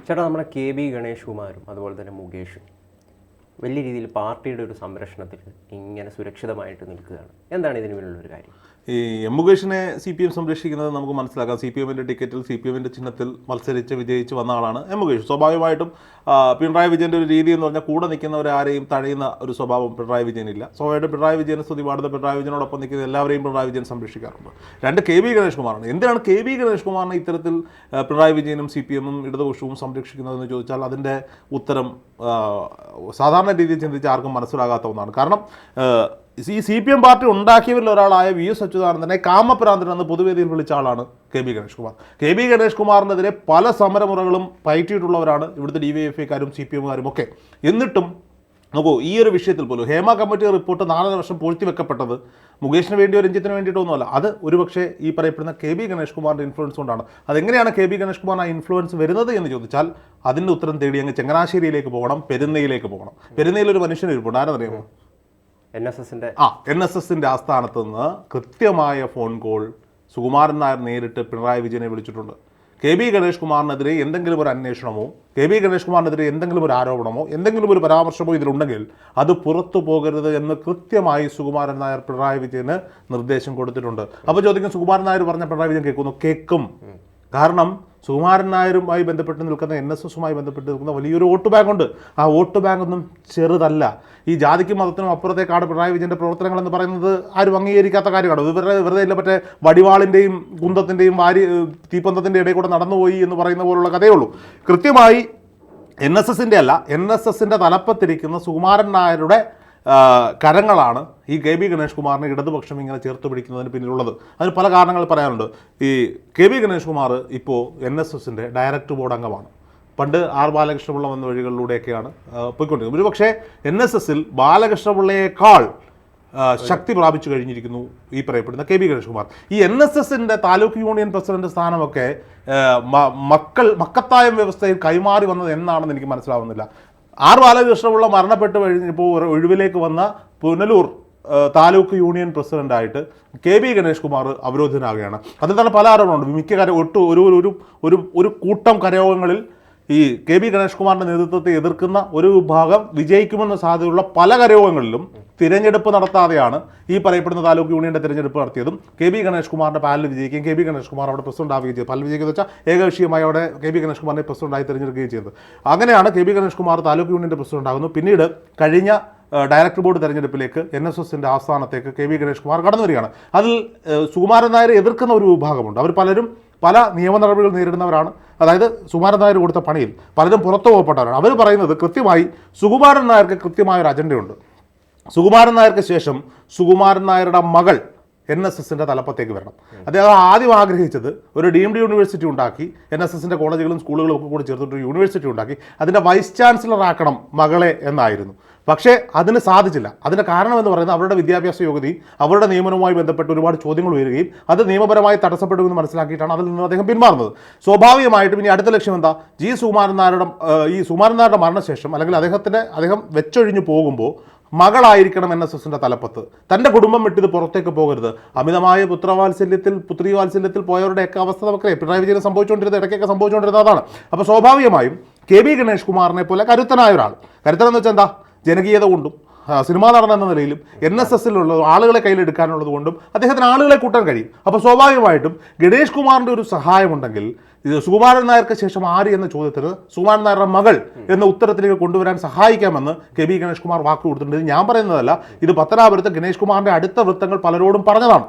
ചേട്ടാ, നമ്മുടെ കെ.ബി. ഗണേഷ് കുമാറും അതുപോലെ തന്നെ മുകേഷും വലിയ രീതിയിൽ പാർട്ടിയുടെ ഒരു സംരക്ഷണത്തിൽ ഇങ്ങനെ സുരക്ഷിതമായിട്ട് നിൽക്കുകയാണ്. എന്താണ് ഇതിന് പിന്നിലുള്ളൊരു കാര്യം? ഈ എം മുകേഷിനെ CPM സംരക്ഷിക്കുന്നത് നമുക്ക് മനസ്സിലാക്കാം. CPM-ന്റെ ടിക്കറ്റിൽ CPM-ന്റെ ചിഹ്നത്തിൽ മത്സരിച്ച് വിജയിച്ച് വന്ന ആളാണ് എം മുകേഷ്. സ്വാഭാവികമായിട്ടും പിണറായി വിജയൻ്റെ ഒരു രീതി എന്ന് പറഞ്ഞാൽ കൂടെ നിൽക്കുന്നവരാരെയും തഴയുന്ന ഒരു സ്വഭാവം പിണറായി വിജയനില്ല. സ്വാഭാവികമായിട്ടും പിണറായി വിജയനെ സ്തുതി പാടുന്ന പിണറായി വിജയനോടൊപ്പം നിൽക്കുന്ന എല്ലാവരെയും പിണറായി വിജയൻ സംരക്ഷിക്കാറുണ്ട്. രണ്ട് കെ.ബി. ഗണേഷ് കുമാറാണ്. എന്തിനാണ് കെ.ബി. ഗണേഷ് കുമാറിനെ ഇത്തരത്തിൽ പിണറായി വിജയനും CPM-ഉം ഇടതുപക്ഷവും സംരക്ഷിക്കുന്നതെന്ന് ചോദിച്ചാൽ അതിൻ്റെ ഉത്തരം സാധാരണ രീതിയിൽ ചിന്തിച്ച് ആർക്കും മനസ്സിലാകാത്ത ഒന്നാണ്. കാരണം ഈ CPM പാർട്ടി ഉണ്ടാക്കിയവരിൽ ഒരാളായ VS അച്യുതാനന്ദനെ കാമപ്രാന്തൻ എന്ന് പൊതുവേദിയിൽ വിളിച്ച ആളാണ് കെ.ബി. ഗണേഷ് കുമാർ. കെ.ബി. ഗണേഷ് കുമാറിനെതിരെ പല സമരമുറകളും പയറ്റിയിട്ടുള്ളവരാണ് ഇവിടുത്തെ DYFI-ക്കാരും CPM-കാരും ഒക്കെ. എന്നിട്ടും നോക്കൂ, ഈ ഒരു വിഷയത്തിൽ പോലും ഹേമ കമ്മിറ്റി റിപ്പോർട്ട് 4 വർഷം പൂഴ്ത്തിവെക്കപ്പെട്ടത് മുകേഷിന് വേണ്ടിയോ രഞ്ജിത്തിന് വേണ്ടിയിട്ടൊന്നുമല്ല. അത് ഒരുപക്ഷെ ഈ പറയപ്പെടുന്ന കെ.ബി. ഗണേഷ് കുമാറിൻ്റെ ഇൻഫ്ലുവൻസ് കൊണ്ടാണ്. അതെങ്ങനെയാണ് കെ.ബി. ഗണേഷ് കുമാറിന് ആ ഇൻഫ്ലുവൻസ് വരുന്നത് എന്ന് ചോദിച്ചാൽ അതിൻ്റെ ഉത്തരം തേടി അങ്ങ് ചങ്ങനാശ്ശേരിയിലേക്ക് പോകണം, പെരുന്നയിലേക്ക് പോകണം. പെരുന്നയിലൊരു മനുഷ്യന് ഇരിപ്പുണ്ട്. ആരെന്നറിയാമോ? NSSന്റെ ആസ്ഥാനത്ത് നിന്ന് കൃത്യമായ ഫോൺ കോൾ സുകുമാരൻ നായർ നേരിട്ട് പിണറായി വിജയനെ വിളിച്ചിട്ടുണ്ട്. കെ.ബി. ഗണേഷ് കുമാറിനെതിരെ എന്തെങ്കിലും ഒരു അന്വേഷണമോ കെ.ബി. ഗണേഷ് കുമാറിനെതിരെ എന്തെങ്കിലും ഒരു ആരോപണമോ എന്തെങ്കിലും ഒരു പരാമർശമോ ഇതിലുണ്ടെങ്കിൽ അത് പുറത്തു പോകരുത് എന്ന് കൃത്യമായി സുകുമാരൻ നായർ പിണറായി വിജയന് നിർദ്ദേശം കൊടുത്തിട്ടുണ്ട്. അപ്പോൾ ചോദിക്കും, സുകുമാരൻ നായർ പറഞ്ഞ പിണറായി വിജയൻ കേൾക്കും. കാരണം സുകുമാരൻ നായരുമായി ബന്ധപ്പെട്ട് നിൽക്കുന്ന NSSുമായി ബന്ധപ്പെട്ട് നിൽക്കുന്ന വലിയൊരു വോട്ട് ബാങ്ക് ഉണ്ട്. ആ വോട്ട് ബാങ്ക് ഒന്നും ചെറുതല്ല. ഈ ജാതിക്കും മതത്തിനും അപ്പുറത്തേക്കാണ് പിണറായി വിജയൻ്റെ പ്രവർത്തനങ്ങൾ എന്ന് പറയുന്നത് ആരും അംഗീകരിക്കാത്ത കാര്യമാണ്. വെറുതെ ഇല്ല, മറ്റേ വടിവാളിൻ്റെയും കുന്തത്തിൻ്റെയും തീപ്പന്തത്തിൻ്റെ ഇടയിൽ കൂടെ നടന്നുപോയി എന്ന് പറയുന്ന പോലുള്ള കഥയുള്ളൂ. കൃത്യമായി NSSൻ്റെ അല്ല, NSSൻ്റെ തലപ്പത്തിരിക്കുന്ന സുകുമാരൻ നായരുടെ കരങ്ങളാണ് ഈ കെ.ബി. ഗണേഷ് കുമാറിനെ ഇടതുപക്ഷം ഇങ്ങനെ ചേർത്ത് പിടിക്കുന്നതിന് പിന്നിലുള്ളത്. അതിന് പല കാരണങ്ങൾ പറയാനുണ്ട്. ഈ കെ.ബി. ഗണേഷ് കുമാർ ഇപ്പോൾ NSSൻ്റെ ഡയറക്ടർ ബോർഡ് അംഗമാണ്. പണ്ട് R. ബാലകൃഷ്ണപിള്ള വന്ന വഴികളിലൂടെയൊക്കെയാണ് പോയിക്കൊണ്ടിരുന്നത്. ഒരു പക്ഷേ NSSൽ ബാലകൃഷ്ണപിള്ളയേക്കാൾ ശക്തി പ്രാപിച്ചു കഴിഞ്ഞിരിക്കുന്നു ഈ പറയപ്പെടുന്ന കെ.ബി. ഗണേഷ് കുമാർ. ഈ NSSൻ്റെ താലൂക്ക് യൂണിയൻ പ്രസിഡന്റ് സ്ഥാനമൊക്കെ മക്കത്തായം വ്യവസ്ഥയിൽ കൈമാറി വന്നത് എന്നാണെന്ന് എനിക്ക് മനസ്സിലാവുന്നില്ല. R. ബാലകൃഷ്ണപിള്ള മരണപ്പെട്ട് കഴിഞ്ഞപ്പോൾ ഒഴിവിലേക്ക് വന്ന പുനലൂർ താലൂക്ക് യൂണിയൻ പ്രസിഡന്റായിട്ട് കെ.ബി. ഗണേഷ് കുമാർ അവരോധനാകുകയാണ്. അതിൽ തന്നെ പല ആരോപണമുണ്ട്. മിക്ക ഒരു കൂട്ടം കരയോഗങ്ങളിൽ ഈ കെ.ബി. ഗണേഷ് കുമാറിൻ്റെ നേതൃത്വത്തെ എതിർക്കുന്ന ഒരു വിഭാഗം വിജയിക്കുമെന്ന സാധ്യതയുള്ള പല കരയോഗങ്ങളിലും തിരഞ്ഞെടുപ്പ് നടത്താതെയാണ് ഈ പറയപ്പെടുന്ന താലൂക്ക് യൂണിയൻ്റെ തിരഞ്ഞെടുപ്പ് നടത്തിയതും കെ.ബി. ഗണേഷ് കുമാറിൻ്റെ പാനൽ വിജയിക്കുകയും കെ.ബി. ഗണേഷ് കുമാർ അവിടെ പ്രസിഡന്റ് ആവുകയും ചെയ്തു. പാനൽ വിജയിക്കുക വെച്ചാൽ ഏകപക്ഷീയമായി അവിടെ കെ.ബി. ഗണേഷ് കുമാറിനെ പ്രസിഡന്റായി തിരഞ്ഞെടുക്കുകയും ചെയ്തത്. അങ്ങനെയാണ് കെ.ബി. ഗണേഷ് കുമാർ താലൂക്ക് യൂണിയൻ്റെ പ്രസിഡന്റ് ആകുന്നു. പിന്നീട് കഴിഞ്ഞ director board തെരഞ്ഞെടുപ്പിലേക്ക് NSSൻ്റെ ആസ്ഥാനത്തേക്ക് KB. Ganesh Kumar കടന്നു വരികയാണ്. അതിൽ സുകുമാരൻ നായരെ എതിർക്കുന്ന ഒരു വിഭാഗമുണ്ട്. അവർ പലരും പല നിയമ നടപടികൾ നേരിടുന്നവരാണ്. അതായത് സുകുമാരൻ നായർ കൊടുത്ത പണിയിൽ പലരും പുറത്തു പോകപ്പെട്ടവരാണ്. അവർ പറയുന്നത് കൃത്യമായി സുകുമാരൻ നായർക്ക് കൃത്യമായൊരു അജണ്ടയുണ്ട്. സുകുമാരൻ നായർക്ക് ശേഷം സുകുമാരൻ നായരുടെ മകൾ NSSൻ്റെ തലപ്പത്തേക്ക് വരണം. അദ്ദേഹം ആദ്യം ആഗ്രഹിച്ചത് ഒരു ഡീംഡ് യൂണിവേഴ്സിറ്റി ഉണ്ടാക്കി NSSൻ്റെ കോളേജുകളും സ്കൂളുകളും ഒക്കെ കൂടി ചേർത്തിട്ട് യൂണിവേഴ്സിറ്റി ഉണ്ടാക്കി അതിൻ്റെ വൈസ് ചാൻസലർ ആക്കണം മകളെ എന്നായിരുന്നു. പക്ഷേ അതിന് സാധിച്ചില്ല. അതിൻ്റെ കാരണം എന്ന് പറയുന്നത് അവരുടെ വിദ്യാഭ്യാസ യോഗ്യതയും അവരുടെ നിയമനവുമായി ബന്ധപ്പെട്ട് ഒരുപാട് ചോദ്യങ്ങൾ വരികയും അത് നിയമപരമായി തടസ്സപ്പെടുമെന്ന് മനസ്സിലാക്കിയിട്ടാണ് അതിൽ നിന്ന് അദ്ദേഹം പിന്മാറുന്നത്. സ്വാഭാവികമായിട്ടും ഇനി അടുത്ത ലക്ഷ്യം എന്താ? സുകുമാരൻ നായരുടെ മരണശേഷം അല്ലെങ്കിൽ അദ്ദേഹം വെച്ചൊഴിഞ്ഞു പോകുമ്പോൾ മകളായിരിക്കണം NSSൻ്റെ തലപ്പത്ത്. തൻ്റെ കുടുംബം വിട്ടിത് പുറത്തേക്ക് പോകരുത്. അമിതമായ പുത്രീവാത്സല്യത്തിൽ പോയവരുടെയൊക്കെ അവസ്ഥ നമുക്കറിയാം. പിണറായി വിജയനെ സംഭവിച്ചുകൊണ്ടിരുന്നത് ഇടയ്ക്കൊക്കെ സംഭവിച്ചുകൊണ്ടിരുന്നത് അതാണ്. അപ്പോൾ സ്വാഭാവികമായും കെ.ബി. ഗണേഷ് കുമാറിനെ പോലെ കരുത്തനായ ഒരാൾ, കരുത്തനെന്ന് വെച്ചാൽ എന്താ, ജനകീയത കൊണ്ടും സിനിമാ നടൻ എന്ന നിലയിലും NSSലുള്ള ആളുകളെ കയ്യിലെടുക്കാനുള്ളത് കൊണ്ടും അദ്ദേഹത്തിന് ആളുകളെ കൂട്ടാൻ കഴിയും. അപ്പോൾ സ്വാഭാവികമായിട്ടും ഗണേഷ് കുമാറിൻ്റെ ഒരു സഹായമുണ്ടെങ്കിൽ ഇത് സുകുമാരൻ നായർക്ക് ശേഷം ആര് എന്ന ചോദ്യത്തിന് സുകുമാരൻ നായരുടെ മകൾ എന്ന ഉത്തരത്തിലേക്ക് കൊണ്ടുവരാൻ സഹായിക്കാമെന്ന് കെ.ബി. ഗണേഷ് കുമാർ വാക്ക് കൊടുത്തിട്ടുണ്ട്. ഇത് ഞാൻ പറയുന്നതല്ല, ഇത് പത്തനാപുരത്ത് ഗണേഷ് കുമാറിൻ്റെ അടുത്ത വൃത്തങ്ങൾ പലരോടും പറഞ്ഞതാണ്.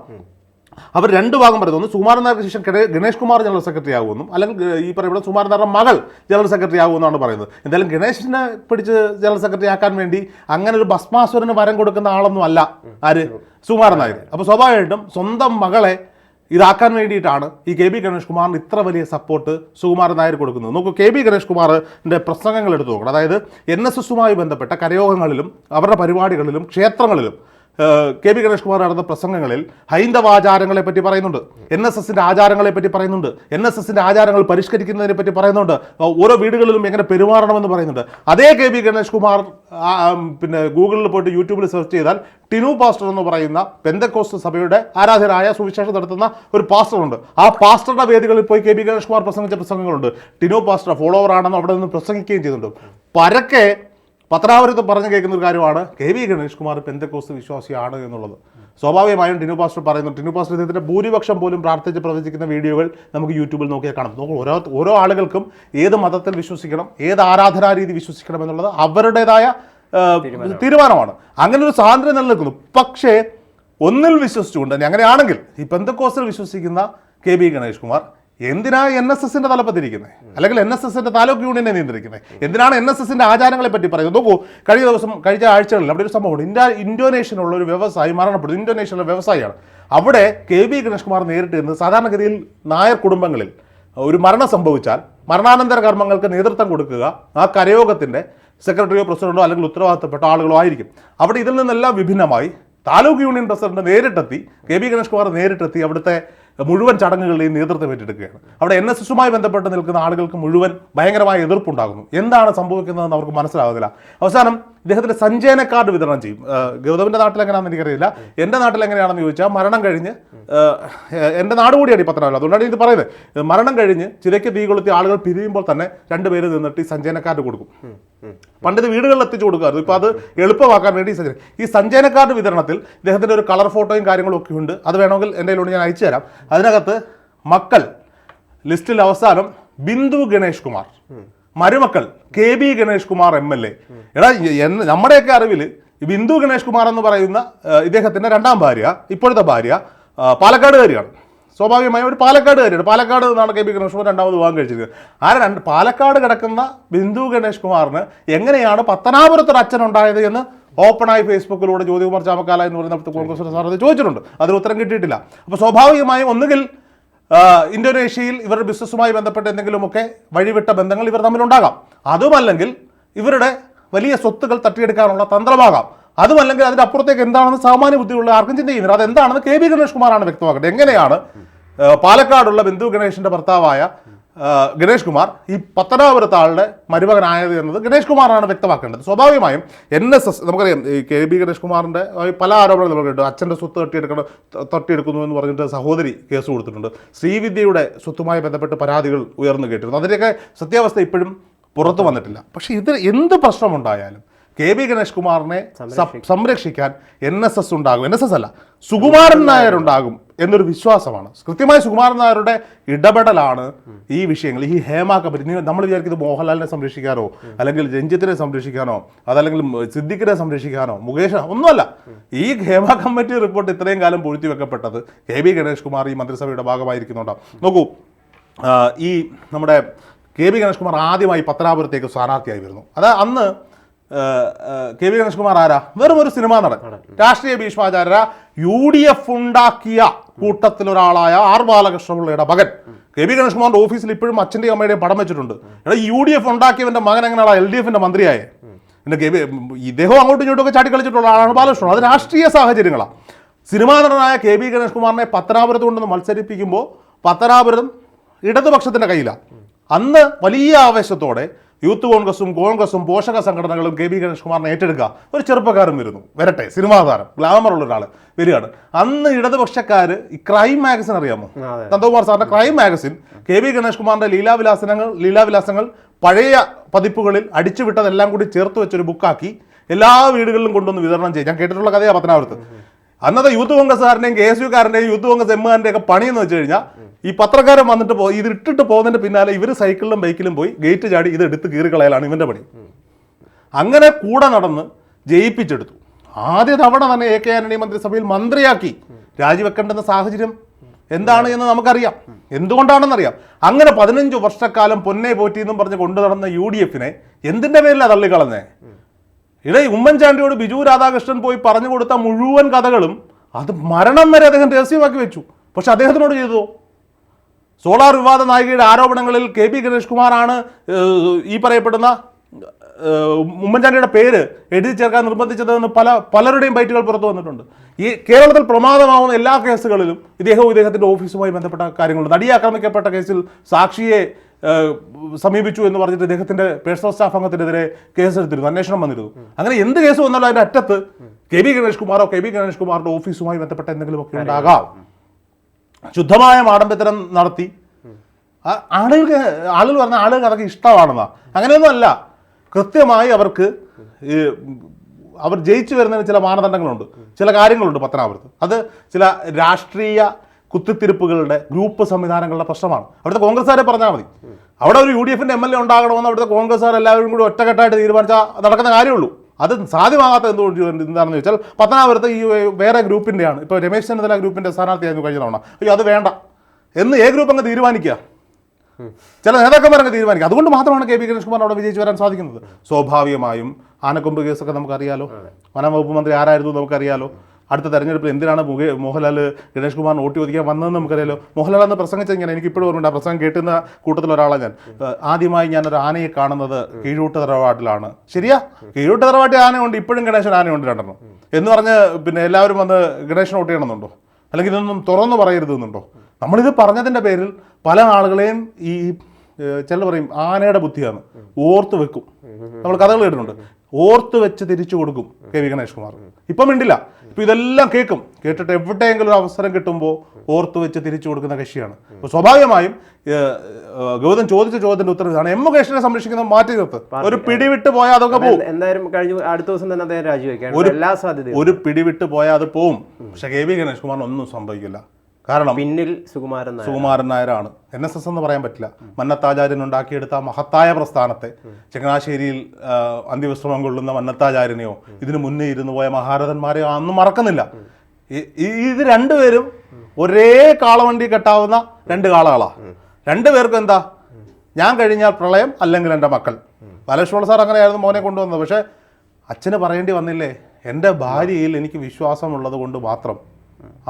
അവർ രണ്ട് ഭാഗം പറയുന്നത്, ഒന്ന് സുകുമാരൻ നായർക്ക് ശേഷം ഗണേഷ് കുമാർ ജനറൽ സെക്രട്ടറി ആകുമെന്നും അല്ലെങ്കിൽ ഈ പറയുമ്പോൾ സുകുമാരൻ നായരുടെ മകൾ ജനറൽ സെക്രട്ടറി ആകുമെന്നാണ് പറയുന്നത്. എന്തായാലും ഗണേഷിനെ പിടിച്ച് ജനറൽ സെക്രട്ടറി ആക്കാൻ വേണ്ടി അങ്ങനെ ഒരു ഭസ്മാസുരന് വരം കൊടുക്കുന്ന ആളൊന്നും അല്ല ആര്, സുകുമാരൻ നായർ. അപ്പോൾ സ്വാഭാവികമായിട്ടും സ്വന്തം മകളെ ഇതാക്കാൻ വേണ്ടിയിട്ടാണ് ഈ കെ.ബി. ഗണേഷ് കുമാറിന് ഇത്ര വലിയ സപ്പോർട്ട് സുകുമാരൻ നായർ കൊടുക്കുന്നത്. നോക്കൂ, കെ.ബി. ഗണേഷ് കുമാറിൻ്റെ പ്രസംഗങ്ങൾ എടുത്തു നോക്കണം. അതായത് NSSുമായി ബന്ധപ്പെട്ട കരയോഗങ്ങളിലും അവരുടെ പരിപാടികളിലും ക്ഷേത്രങ്ങളിലും കെ ബി ഗണേഷ് കുമാർ നടന്ന പ്രസംഗങ്ങളിൽ ഹൈന്ദവാചാരങ്ങളെ പറ്റി പറയുന്നുണ്ട്, NSSന്റെ ആചാരങ്ങളെ പറ്റി പറയുന്നുണ്ട്, NSSന്റെ ആചാരങ്ങൾ പരിഷ്കരിക്കുന്നതിനെ പറ്റി പറയുന്നുണ്ട്, ഓരോ വീടുകളിലും എങ്ങനെ പെരുമാറണമെന്ന് പറയുന്നുണ്ട്. അതേ കെ ബി ഗണേഷ് കുമാർ പിന്നെ ഗൂഗിളിൽ പോയിട്ട് യൂട്യൂബിൽ സെർച്ച് ചെയ്താൽ ടിനു പാസ്റ്റർ എന്ന് പറയുന്ന പെന്തക്കോസ്ത് സഭയുടെ ആരാധനായ സുവിശേഷം നടത്തുന്ന ഒരു പാസ്റ്ററുണ്ട്. ആ പാസ്റ്ററുടെ വേദികളിൽ പോയി കെ ബി ഗണേഷ് കുമാർ പ്രസംഗിച്ച പ്രസംഗങ്ങളുണ്ട്. ടിനു പാസ്റ്റർ ഫോളോവർ ആണെന്ന് അവിടെ നിന്ന് പ്രസംഗിക്കുകയും ചെയ്തിട്ടുണ്ട്. പരക്കെ പത്രാവരത്ത് പറഞ്ഞു കേൾക്കുന്ന ഒരു കാര്യമാണ് കെ ബി ഗണേഷ് കുമാർ പെന്തക്കോസ്ത് വിശ്വാസിയാണ് എന്നുള്ളത്. സ്വാഭാവികമായും ടിനു പാസ്റ്റർ പറയുന്നു. ടിനു പാസ്റ്റർ ഇദ്ദേഹത്തിൻ്റെ ഭൂരിപക്ഷം പോലും പ്രാർത്ഥിച്ച് പ്രവചിക്കുന്ന വീഡിയോകൾ നമുക്ക് യൂട്യൂബിൽ നോക്കിയാൽ കാണാം. ഓരോ ആളുകൾക്കും ഏത് മതത്തിൽ വിശ്വസിക്കണം, ഏത് ആരാധനാ രീതി വിശ്വസിക്കണം എന്നുള്ളത് അവരുടേതായ തീരുമാനമാണ്. അങ്ങനെ ഒരു സ്വാതന്ത്ര്യം നിലനിൽക്കുന്നു. പക്ഷേ ഒന്നിൽ വിശ്വസിച്ചുകൊണ്ട് തന്നെ അങ്ങനെയാണെങ്കിൽ ഈ പെന്തക്കോസ്തിൽ വിശ്വസിക്കുന്ന കെ ബി ഗണേഷ് കുമാർ എന്തിനാണ് NSSന്റെ തലപ്പത്തിരിക്കുന്നത്, അല്ലെങ്കിൽ NSSന്റെ താലൂക്ക് യൂണിയനെ നിയന്ത്രിക്കുന്നത്? എന്തിനാണ് NSSന്റെ ആചാരങ്ങളെ പറ്റി പറയുന്നത്? നോക്കൂ, കഴിഞ്ഞ ആഴ്ചകളിൽ അവിടെ ഒരു സംഭവമുണ്ട്. ഇന്തോനേഷ്യയിലുള്ള ഒരു വ്യവസായി മരണപ്പെടുന്നു. ഇന്തോനേഷ്യയിലെ വ്യവസായിയാണ്. അവിടെ കെ ബി ഗണേഷ് കുമാർ നേരിട്ട് നിന്ന് സാധാരണഗതിയിൽ നായർ കുടുംബങ്ങളിൽ ഒരു മരണം സംഭവിച്ചാൽ മരണാനന്തര കർമ്മങ്ങൾക്ക് നേതൃത്വം കൊടുക്കുക ആ കരയോഗത്തിൻ്റെ സെക്രട്ടറിയോ പ്രസിഡന്റോ അല്ലെങ്കിൽ ഉത്തരവാദിത്തപ്പെട്ട ആളുകളോ ആയിരിക്കും. അവിടെ ഇതിൽ നിന്നെല്ലാം വിഭിന്നമായി താലൂക്ക് യൂണിയൻ പ്രസിഡന്റ് നേരിട്ടെത്തി, കെ ബി ഗണേഷ് കുമാർ നേരിട്ടെത്തി അവിടുത്തെ മുഴുവൻ ചടങ്ങുകളുടെയും നേതൃത്വം ഏറ്റെടുക്കുകയാണ്. അവിടെ NSSുമായി ബന്ധപ്പെട്ട് നിൽക്കുന്ന ആളുകൾക്ക് മുഴുവൻ ഭയങ്കരമായ എതിർപ്പുണ്ടാകുന്നു. എന്താണ് സംഭവിക്കുന്നതെന്ന് അവർക്ക് മനസ്സിലാകുന്നില്ല. അവസാനം ഇദ്ദേഹത്തിൻ്റെ സഞ്ചയന കാർഡ് വിതരണം ചെയ്യും. ഗൗതമിൻ്റെ നാട്ടിൽ എങ്ങനെയാണെന്ന് എനിക്കറിയില്ല. എൻ്റെ നാട്ടിൽ എങ്ങനെയാണെന്ന് ചോദിച്ചാൽ മരണം കഴിഞ്ഞ്, എൻ്റെ നാട് കൂടിയാണ് ഈ പത്തനാപുരം, അതുകൊണ്ടാണ് ഇത് പറയുന്നത്. മരണം കഴിഞ്ഞ് ചിലയ്ക്ക് തീ കൊളുത്തി ആളുകൾ പിരിയുമ്പോൾ തന്നെ 2 പേര് നിന്നിട്ട് ഈ സഞ്ചയന കാർഡ് കൊടുക്കും. പണ്ട് ഇത് വീടുകളിൽ എത്തിച്ചു കൊടുക്കാറ്, ഇപ്പോൾ അത് എളുപ്പമാക്കാൻ വേണ്ടി ഈ സഞ്ചയന കാർഡ് വിതരണത്തിൽ ഇദ്ദേഹത്തിൻ്റെ ഒരു കളർ ഫോട്ടോയും കാര്യങ്ങളും ഒക്കെ ഉണ്ട്. അത് വേണമെങ്കിൽ എൻ്റെ കയ്യിലൂടെ ഞാൻ അയച്ചു തരാം. അതിനകത്ത് മക്കൾ ലിസ്റ്റിൽ അവസാനം ബിന്ദു ഗണേഷ് കുമാർ, മരുമക്കൾ K B Ganesh Kumar MLA. എടാ, നമ്മുടെയൊക്കെ അറിവിൽ ബിന്ദു ഗണേഷ് കുമാർ എന്ന് പറയുന്ന ഇദ്ദേഹത്തിൻ്റെ 2ാം ഭാര്യ, ഇപ്പോഴത്തെ ഭാര്യ പാലക്കാടുകാരിയാണ്. സ്വാഭാവികമായും ഒരു പാലക്കാടുകാരിയാണ്. പാലക്കാട് നിന്നാണ് കെ ബി ഗണേഷ് കുമാർ 2ാമത് വിവാഹം കഴിച്ചിരിക്കുന്നത്. പാലക്കാട് കിടക്കുന്ന ബിന്ദു ഗണേഷ് കുമാറിന് എങ്ങനെയാണ് പത്തനാപുരത്തൊരു അച്ഛനുണ്ടായത് എന്ന് ഓപ്പണായി ഫേസ്ബുക്കിലൂടെ ജ്യോതികുമാർ ചാമക്കാല എന്ന് പറയുന്ന കോൺഗ്രസ് സാർ അത് ചോദിച്ചിട്ടുണ്ട്. അതിന് ഉത്തരം കിട്ടിയിട്ടില്ല. അപ്പോൾ സ്വാഭാവികമായും ഒന്നുകിൽ ഇന്തോനേഷ്യയിൽ ഇവരുടെ ബിസിനസ്സുമായി ബന്ധപ്പെട്ട് എന്തെങ്കിലുമൊക്കെ വഴിവിട്ട ബന്ധങ്ങൾ ഇവർ തമ്മിലുണ്ടാകാം, അതുമല്ലെങ്കിൽ ഇവരുടെ വലിയ സ്വത്തുകൾ തട്ടിയെടുക്കാനുള്ള തന്ത്രമാകാം, അതുമല്ലെങ്കിൽ അതിൻ്റെ അപ്പുറത്തേക്ക് എന്താണെന്ന് സാമാന്യ ബുദ്ധിയുള്ള ആർക്കും ചിന്ത ചെയ്യുന്നത്. അതെന്താണെന്ന് കെ ബി ഗണേഷ് കുമാറാണ് വ്യക്തമാക്കേണ്ടത്. എങ്ങനെയാണ് പാലക്കാടുള്ള ബിന്ദു ഗണേഷിൻ്റെ ഭർത്താവായ ഗണേഷ് കുമാർ ഈ പത്തനാപുരത്ത് ആളുടെ മരുമകനായത് എന്നത് ഗണേഷ് കുമാറാണ് വ്യക്തമാക്കേണ്ടത്. സ്വാഭാവികമായും NSS നമുക്കറിയാം, ഈ കെ ബി ഗണേഷ് കുമാറിൻ്റെ പല ആരോപണങ്ങൾ നമുക്കുണ്ട്. അച്ഛൻ്റെ സ്വത്ത് തട്ടിയെടുക്കുന്നു എന്ന് പറഞ്ഞിട്ട് സഹോദരി കേസ് കൊടുത്തിട്ടുണ്ട്. ശ്രീവിദ്യയുടെ സ്വത്തുമായി ബന്ധപ്പെട്ട് പരാതികൾ ഉയർന്നു കേട്ടിരുന്നു. അതിൻ്റെയൊക്കെ സത്യാവസ്ഥ ഇപ്പോഴും പുറത്തു വന്നിട്ടില്ല. പക്ഷേ ഇത് എന്ത് പ്രശ്നമുണ്ടായാലും കെ ബി ഗണേഷ് കുമാറിനെ സംരക്ഷിക്കാൻ NSS ഉണ്ടാകും, NSS അല്ല, സുകുമാരൻ നായർ ഉണ്ടാകും എന്നൊരു വിശ്വാസമാണ്. കൃത്യമായി സുകുമാരൻ നായരുടെ ഇടപെടലാണ് ഈ വിഷയങ്ങൾ. ഈ ഹേമ കമ്മിറ്റി, നമ്മൾ വിചാരിക്കുന്നത് മോഹൻലാലിനെ സംരക്ഷിക്കാനോ അല്ലെങ്കിൽ രഞ്ജിത്തിനെ സംരക്ഷിക്കാനോ അതല്ലെങ്കിൽ സിദ്ദിഖിനെ സംരക്ഷിക്കാനോ മുകേഷ് ഒന്നുമല്ല. ഈ ഹേമ കമ്മിറ്റി റിപ്പോർട്ട് ഇത്രയും കാലം പൂഴ്ത്തി വെക്കപ്പെട്ടത് കെ ബി ഗണേഷ് കുമാർ ഈ മന്ത്രിസഭയുടെ ഭാഗമായിരിക്കുന്നുണ്ടാവും. നോക്കൂ, ഈ നമ്മുടെ കെ ബി ഗണേഷ് കുമാർ ആദ്യമായി പത്തനാപുരത്തേക്ക് സ്ഥാനാർത്ഥിയായി വരുന്നു. അത് അന്ന് കെ വി ഗണേഷ് കുമാർ ആരാ? വെറും ഒരു സിനിമാ നടൻ, രാഷ്ട്രീയ ഭീഷ്മാചാര്യ, UDF ഉണ്ടാക്കിയ കൂട്ടത്തിലൊരാളായ R ബാലകൃഷ്ണപിള്ളയുടെ മകൻ. കെ വി ഗണേഷ് കുമാറിന്റെ ഓഫീസിൽ ഇപ്പോഴും അച്ഛൻ്റെയും അമ്മയുടെയും പടം വെച്ചിട്ടുണ്ട്. എടാ, UDF ഉണ്ടാക്കിയവന്റെ മകൻ എങ്ങനെയാണ് LDFന്റെ മന്ത്രിയായ? എൻ്റെ ഇദ്ദേഹം അങ്ങോട്ടും ഇങ്ങോട്ടും ചാടി കളിച്ചിട്ടുള്ള ആളാണ് ബാലകൃഷ്ണൻ. അത് രാഷ്ട്രീയ സാഹചര്യങ്ങളാണ്. സിനിമാ നടനായ കെ ബി ഗണേഷ് കുമാറിനെ പത്തനാപുരത്ത് കൊണ്ടുവന്ന് മത്സരിപ്പിക്കുമ്പോൾ പത്തനാപുരം ഇടതുപക്ഷത്തിന്റെ കയ്യിലാണ്. അന്ന് വലിയ ആവേശത്തോടെ യൂത്ത് കോൺഗ്രസും പോഷക സംഘടനകളും കെ ബി ഗണേഷ് കുമാറിനെ ഏറ്റെടുക്കുക. ഒരു ചെറുപ്പക്കാരൻ വരുന്നു, വരട്ടെ, സിനിമാ താരം, ഗ്ലാമറുള്ള ഒരാൾ വരികയാണ്. അന്ന് ഇടതുപക്ഷക്കാർ ഈ ക്രൈം മാഗസിൻ അറിയാമോ? നന്ദകുമാർ സാറിന്റെ crime magazine K B Ganesh കുമാറിന്റെ ലീലാവിലാസങ്ങൾ പഴയ പതിപ്പുകളിൽ അടിച്ചുവിട്ടതെല്ലാം കൂടി ചേർത്ത് വെച്ചൊരു ബുക്കാക്കി എല്ലാ വീടുകളിലും കൊണ്ടുവന്ന് വിതരണം ചെയ്യും. ഞാൻ കേട്ടിട്ടുള്ള കഥയാണ് പത്തനാപുരത്ത്. അന്നത്തെ യൂത്ത് കോൺഗ്രസ്സുകാരൻ്റെയും KSUക്കാരൻ്റെയും യൂത്ത് കോൺഗ്രസ് Mകാരൻ്റെയും ഒക്കെ പണിയെന്ന് വെച്ച് കഴിഞ്ഞാൽ ഈ പത്രക്കാരൻ വന്നിട്ട് ഇത് ഇട്ടിട്ട് പോകുന്നതിൻ്റെ പിന്നാലെ ഇവർ സൈക്കിളിലും ബൈക്കിലും പോയി ഗേറ്റ് ചാടി ഇത് എടുത്ത് കീറിക്കളയലാണ് ഇവൻ്റെ പണി. അങ്ങനെ കൂടെ നടന്ന് ജയിപ്പിച്ചെടുത്തു. ആദ്യ തവണ തന്നെ AK ആന്റണി മന്ത്രിസഭയിൽ മന്ത്രിയാക്കി. രാജിവെക്കേണ്ടുന്ന സാഹചര്യം എന്താണ് എന്ന് നമുക്കറിയാം, എന്തുകൊണ്ടാണെന്നറിയാം. അങ്ങനെ 15 വർഷക്കാലം പൊന്നെ പോറ്റി എന്നും പറഞ്ഞ് കൊണ്ടു നടന്ന UDFനെ എന്തിൻ്റെ പേരിലാണ് തള്ളിക്കളഞ്ഞേ? ഉമ്മൻചാണ്ടിയോട് ബിജു രാധാകൃഷ്ണൻ പോയി പറഞ്ഞു കൊടുത്ത മുഴുവൻ കഥകളും അത് മരണം വരെ അദ്ദേഹം രഹസ്യമാക്കി വെച്ചു. പക്ഷെ അദ്ദേഹത്തിനോട് ചെയ്തോ? സോളാർ വിവാദ നായികയുടെ ആരോപണങ്ങളിൽ കെ ബി ഗണേഷ് കുമാറാണ് ഈ പറയപ്പെടുന്ന ഉമ്മൻചാണ്ടിയുടെ പേര് എഴുതി ചേർക്കാൻ നിർബന്ധിച്ചതെന്ന് പലരുടെയും ബൈറ്റുകൾ പുറത്തു വന്നിട്ടുണ്ട്. ഈ കേരളത്തിൽ പ്രമാദമാവുന്ന എല്ലാ കേസുകളിലും ഇദ്ദേഹത്തിൻ്റെ ഓഫീസുമായി ബന്ധപ്പെട്ട കാര്യങ്ങളുണ്ട്. നടിയെ ആക്രമിക്കപ്പെട്ട കേസിൽ സാക്ഷിയെ സമീപിച്ചു എന്ന് പറഞ്ഞിട്ട് ഇദ്ദേഹത്തിൻ്റെ പേഴ്സണൽ സ്റ്റാഫ് അംഗത്തിനെതിരെ കേസെടുത്തിരുന്നു, അന്വേഷണം വന്നിരുന്നു. അങ്ങനെ എന്ത് കേസ് വന്നാലും അതിൻ്റെ അറ്റത്ത് കെ ബി ഗണേഷ് കുമാറിൻ്റെ ഓഫീസുമായി ബന്ധപ്പെട്ട എന്തെങ്കിലുമൊക്കെ ഉണ്ടാകാം. ശുദ്ധമായ മാടമ്പത്തരം നടത്തി ആളുകൾ പറഞ്ഞ ആളുകൾക്ക് അതൊക്കെ ഇഷ്ടമാണെന്നാ. അങ്ങനെയൊന്നും അല്ല. കൃത്യമായി അവർ ജയിച്ചു വരുന്നതിന് ചില മാനദണ്ഡങ്ങളുണ്ട്, ചില കാര്യങ്ങളുണ്ട് പത്തനാപുരത്ത്. അത് ചില രാഷ്ട്രീയ കുത്തിത്തിരിപ്പുകളുടെ ഗ്രൂപ്പ് സംവിധാനങ്ങളുടെ പ്രശ്നമാണ്. അവിടുത്തെ കോൺഗ്രസ്സുകാരെ പറഞ്ഞാൽ മതി. അവിടെ ഒരു UDF-ന്റെ MLA ഉണ്ടാകണമെന്ന് അവിടുത്തെ കോൺഗ്രസ്സുകാർ എല്ലാവരും കൂടി ഒറ്റക്കെട്ടായിട്ട് തീരുമാനിച്ചാൽ നടക്കുന്ന കാര്യമുള്ളൂ. അത് സാധ്യമാകാത്ത എന്താണെന്ന് ചോദിച്ചാൽ പത്തനാപുരത്ത് ഈ വേറെ ഗ്രൂപ്പിൻ്റെയാണ്. ഇപ്പോൾ രമേശ് ചെന്നിത്തല ഗ്രൂപ്പിൻ്റെ സ്ഥാനാർത്ഥിയായിരുന്നു കഴിഞ്ഞ തവണ. അയ്യോ അത് വേണ്ട എന്ന് ഗ്രൂപ്പ് അങ്ങ് തീരുമാനിക്കുക, ചില നേതാക്കന്മാരങ്ങ് തീരുമാനിക്കുക. അതുകൊണ്ട് മാത്രമാണ് കെ ബി ഗണേഷ് കുമാർ അവിടെ വിജയിച്ച് വരാൻ സാധിക്കുന്നത്. സ്വാഭാവികമായും ആനക്കൊമ്പ് കേസൊക്കെ നമുക്കറിയാലോ, വനംവകുപ്പ് മന്ത്രി ആരായിരുന്നു നമുക്കറിയാലോ. അടുത്ത തെരഞ്ഞെടുപ്പിൽ എന്തിനാണ് മോഹൻലാൽ ഗണേഷ് കുമാറിന് വോട്ട് ചോദിക്കാൻ വന്നതെന്ന് നമുക്കറിയാലോ. മോഹൻലാൽ അന്ന് പ്രസംഗിച്ചിങ്ങനെ എനിക്കിപ്പോഴും ഓർമ്മയുണ്ട്. ആ പ്രസംഗം കേട്ടുന്ന കൂട്ടത്തിലൊരാളാണ് ഞാൻ. ആദ്യമായി ഞാനൊരു ആനയെ കാണുന്നത് കീഴൂട്ട് തറവാട്ടിലാണ്. ശരിയാ, കീഴൂട്ട് തറവാട്ടിൽ ആനയുണ്ട്, ഇപ്പോഴും ഗണേശൻ ആനയുണ്ട് രണ്ടെണ്ണം എന്ന് പറഞ്ഞ് പിന്നെ എല്ലാവരും വന്ന് ഗണേശൻ വോട്ട് ചെയ്യണമെന്നുണ്ടോ? അല്ലെങ്കിൽ ഇതൊന്നും തുറന്നു പറയരുതെന്നുണ്ടോ? നമ്മളിത് പറഞ്ഞതിൻ്റെ പേരിൽ പല ആളുകളെയും ഈ ചില പറയും ആനയുടെ ബുദ്ധിയാണ്, ഓർത്ത് വെക്കും. നമ്മൾ കഥകൾ കേട്ടിട്ടുണ്ട്. ഓർത്ത് വെച്ച് തിരിച്ചു കൊടുക്കും കെ വി ഗണേഷ് കുമാർ. ഇപ്പം മിണ്ടില്ല, ഇപ്പം ഇതെല്ലാം കേട്ടിട്ട് എവിടെയെങ്കിലും ഒരു അവസരം കിട്ടുമ്പോൾ ഓർത്ത് വെച്ച് തിരിച്ചു കൊടുക്കുന്ന കക്ഷിയാണ്. അപ്പോൾ സ്വാഭാവികമായും ഗൗതം ചോദിച്ച ചോദ്യത്തിന്റെ ഉത്തരം ഇതാണ്. എം മുകേഷിനെ സംരക്ഷിക്കുന്നത് മാറ്റി നിർത്ത്. ഒരു പിടിവിട്ട് പോയാൽ അതൊക്കെ പോകും. എന്തായാലും കഴിഞ്ഞ അടുത്ത ദിവസം തന്നെ അദ്ദേഹം രാജിവെക്കാൻ എല്ലാ സാധ്യതയും. ഒരു പിടിവിട്ട് പോയാൽ അത് പോവും. പക്ഷെ കെ വി ഗണേഷ് കുമാറിന് ഒന്നും സംഭവിക്കില്ല. കാരണം പിന്നിൽ സുകുമാരൻ നായരാണ്. NSS എന്ന് പറയാൻ പറ്റില്ല. മന്നത്താചാര്യൻ ഉണ്ടാക്കിയെടുത്ത ആ മഹത്തായ പ്രസ്ഥാനത്തെ, ചങ്ങനാശ്ശേരിയിൽ അന്ത്യവിശ്രമം കൊള്ളുന്ന മന്നത്താചാര്യനെയോ ഇതിനു മുന്നേ ഇരുന്ന് പോയ മഹാരഥന്മാരെയോ അന്നും മറക്കുന്നില്ല. ഇത് രണ്ടുപേരും ഒരേ കാളവണ്ടി കെട്ടാവുന്ന രണ്ട് കാളകളാണ്. രണ്ടുപേർക്കും എന്താ, ഞാൻ കഴിഞ്ഞാൽ പ്രളയം അല്ലെങ്കിൽ എൻ്റെ മക്കൾ. ബാലകൃഷ്ണ സാർ അങ്ങനെയായിരുന്നു മോനെ കൊണ്ടുവന്നത്. പക്ഷേ അച്ഛന് പറയേണ്ടി വന്നില്ലേ, എൻ്റെ ഭാര്യയിൽ എനിക്ക് വിശ്വാസമുള്ളത് കൊണ്ട് മാത്രം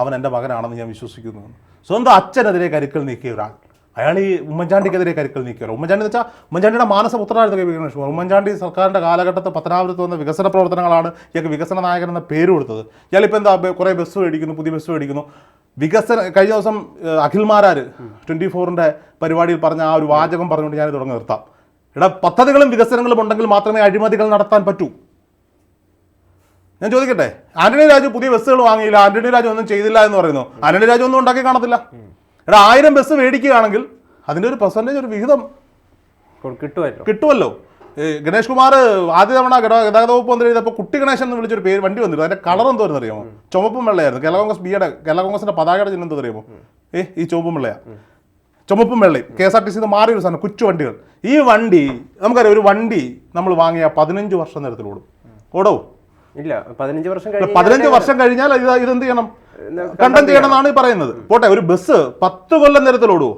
അവൻ എൻ്റെ മകനാണെന്ന് ഞാൻ വിശ്വസിക്കുന്നു. സ്വന്തം അച്ഛനെതിരെ കരുക്കൾ നീക്കിയ ഒരാൾ, അയാൾ ഈ ഉമ്മൻചാണ്ടിക്കെതിരെ കരുക്കൾ നീക്കിയ ഉമ്മൻചാണ്ടി എന്ന് വെച്ചാൽ ഉമ്മൻചാണ്ടിയുടെ മാനസപുത്രനായിരുന്നു കെ വി ഗണേഷ് കുമാർ. ഉമ്മൻചാണ്ടി സർക്കാരിൻ്റെ കാലഘട്ടത്തിൽ പത്തനാപുരത്ത് വന്ന വികസന പ്രവർത്തനങ്ങളാണ് ഇയാൾക്ക് വികസന നായകൻ എന്ന പേര് കൊടുത്തത്. ഇയാളിപ്പോൾ എന്താ കുറേ ബസ് മേടിക്കുന്നു, പുതിയ ബസ് മേടിക്കുന്നു. കഴിഞ്ഞ ദിവസം അഖിൽമാരാർ 24-ന്റെ പരിപാടിയിൽ പറഞ്ഞ ആ ഒരു വാചകം പറഞ്ഞുകൊണ്ട് ഞാൻ തുടങ്ങി നിർത്താം. പദ്ധതികളും വികസനങ്ങളും ഉണ്ടെങ്കിൽ മാത്രമേ അഴിമതികൾ നടത്താൻ പറ്റൂ. ഞാൻ ചോദിക്കട്ടെ, ആന്റണി രാജു പുതിയ ബസ്സുകൾ വാങ്ങിയില്ല, ആന്റണി രാജു ഒന്നും ചെയ്തില്ല എന്ന് പറയുന്നു. ആന്റണി രാജു ഒന്നും ഉണ്ടാക്കി കാണത്തില്ല. 1000 ബസ് മേടിക്കുകയാണെങ്കിൽ അതിൻ്റെ ഒരു പെർസെൻറ്റേജ്, ഒരു വിഹിതം കിട്ടുമല്ലോ. ഗണേഷ് കുമാർ ആദ്യ തവണ ഗതാഗത വകുപ്പ് മന്ത്രി ചെയ്തപ്പോൾ കുട്ടി ഗണേശൻ എന്ന് വിളിച്ചൊരു പേര് വണ്ടി വന്നിരുന്നു. അതിൻ്റെ കളർ എന്തോരെന്ന് അറിയാമോ? ചുമപ്പും വെള്ളയായിരുന്നു. കേരള കോൺഗ്രസിൻ്റെ പതാകയുടെ ചിഹ്നം എന്തോ അറിയാമോ? ഈ ചുവപ്പും വെള്ളയാണ്, ചുമപ്പും വെള്ളയും. KSRTC മാറിയൊരു സാധനം, കുച്ചു വണ്ടികൾ. ഈ വണ്ടി നമുക്കറിയാം, ഒരു വണ്ടി നമ്മൾ വാങ്ങിയ 15 വർഷം നേരത്തിൽ ഓടവും ഇല്ല. 15 വർഷം കഴിഞ്ഞാൽ ഇതെന്ത് ചെയ്യണം, കണ്ടം ചെയ്യണം എന്നാണ് ഈ പറയുന്നത്. പോട്ടെ, ഒരു ബസ് 10 കൊല്ലം നേരത്തിൽ ഓടുവോ?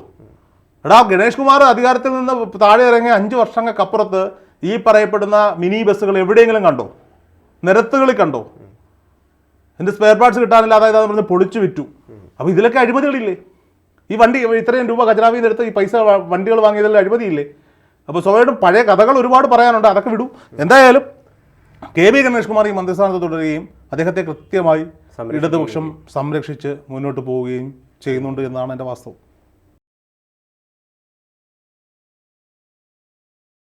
ഗണേഷ് കുമാർ അധികാരത്തിൽ നിന്ന് താഴെ ഇറങ്ങിയ 5 വർഷങ്ങൾക്കപ്പുറത്ത് ഈ പറയപ്പെടുന്ന മിനി ബസ്സുകൾ എവിടെയെങ്കിലും കണ്ടോ? നിരത്തുകളിൽ കണ്ടോ? എൻ്റെ സ്പെയർ പാർട്സ് കിട്ടാനില്ല, അതായത് പറഞ്ഞ് പൊളിച്ചു വിറ്റു. അപ്പോൾ ഇതിലൊക്കെ അഴിമതികളില്ലേ? ഈ വണ്ടി ഇത്രയും രൂപ ഖജനാവിൽ നിന്ന് എടുത്ത് ഈ പൈസ വണ്ടികൾ വാങ്ങിയതിൽ അഴിമതിയില്ലേ? അപ്പോൾ സ്വാഭാവികമായിട്ടും പഴയ കഥകൾ ഒരുപാട് പറയാനുണ്ട്, അതൊക്കെ വിടൂ. എന്തായാലും കെ വി ഗണേഷ് കുമാർ ഈ മന്ത്രിസ്ഥാനത്ത് തുടരുകയും അദ്ദേഹത്തെ കൃത്യമായി ഇടതുപക്ഷം സംരക്ഷിച്ച് മുന്നോട്ട് പോവുകയും ചെയ്യുന്നുണ്ട് എന്നാണ് എൻ്റെ വാസ്തവം.